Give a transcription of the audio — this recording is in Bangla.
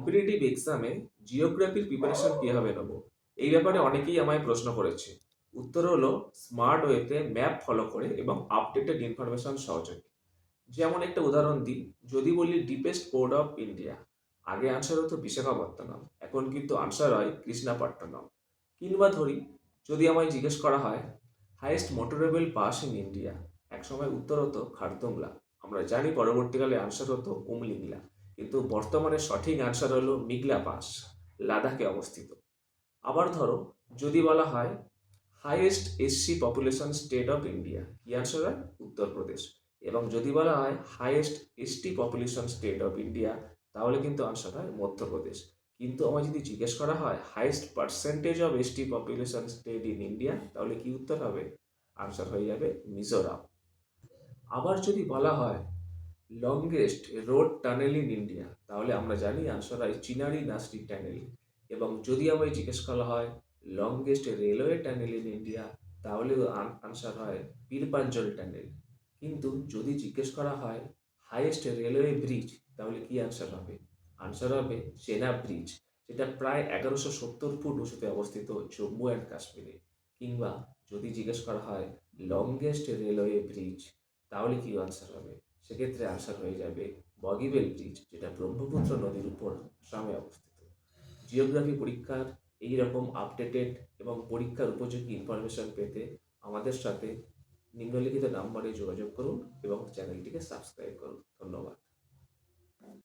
কম্পিটিটিভ এক্সামে জিওগ্রাফির প্রিপারেশন কিভাবে নেব, এই ব্যাপারে অনেকেই আমায় প্রশ্ন করেছে। উত্তর হলো স্মার্ট ওয়েতে ম্যাপ ফলো করে এবং আপডেটেড ইনফরমেশন সহযোগে। যেমন একটা উদাহরণ দিই, যদি বলি ডিপেস্ট পোর্ট অফ ইন্ডিয়া, আগে আনসার হতো বিশাখাপত্তনম, এখন কিন্তু আনসার হয় কৃষ্ণাপট্টনম। কিংবা ধরি, যদি আমায় জিজ্ঞেস করা হয় highest motorable pass in India, একসময় উত্তর হতো খারদুংলা। আমরা জানি পরবর্তীকালে আনসার হতো উমলিংলা, কিন্তু বর্তমানে সঠিক আনসার হলো মিগলা পাস, লাদাখে অবস্থিত। আবার ধরো, যদি বলা হয় highest SC population state of India, কি আনসার হয় উত্তরপ্রদেশ। এবং যদি বলা হয় highest ST population state of India, তাহলে কিন্তু আনসার হয় মধ্যপ্রদেশ। কিন্তু আমার যদি জিজ্ঞেস করা হয় highest percentage of ST population state in India, তাহলে কি উত্তর হবে? আনসার হয়ে যাবে মিজোরাম। আবার যদি বলা হয় longest road tunnel in India, তাহলে আমরা জানি আনসার হয় চিনারি নাসরি টানেল। এবং যদি আমায় জিজ্ঞেস করা হয় longest railway tunnel in India, তাহলে আনসার হয় পীরপাঞ্জল টানেল। কিন্তু যদি জিজ্ঞেস করা হয় হাইয়েস্ট রেলওয়ে ব্রিজ, তাহলে কি আনসার হবে? আনসার হবে চেনাব ব্রিজ, যেটা প্রায় 1170 ফুট উঁচুতে অবস্থিত জম্মু অ্যান্ড কাশ্মীরে। কিংবা যদি জিজ্ঞেস করা হয় লংগেস্ট রেলওয়ে ব্রিজ, তাহলে কি আনসার হবে? সেক্ষেত্রে আনসার হয়ে যাবে বগিবেল ব্রিজ, যেটা ব্রহ্মপুত্র নদীর উপর আসামে অবস্থিত। জিওগ্রাফি পরীক্ষার এই রকম আপডেটেড এবং পরীক্ষার উপযোগী ইনফরমেশন পেতে আমাদের সাথে নিম্নলিখিত নাম্বারে যোগাযোগ করুন এবং চ্যানেলটিকে সাবস্ক্রাইব করুন। ধন্যবাদ।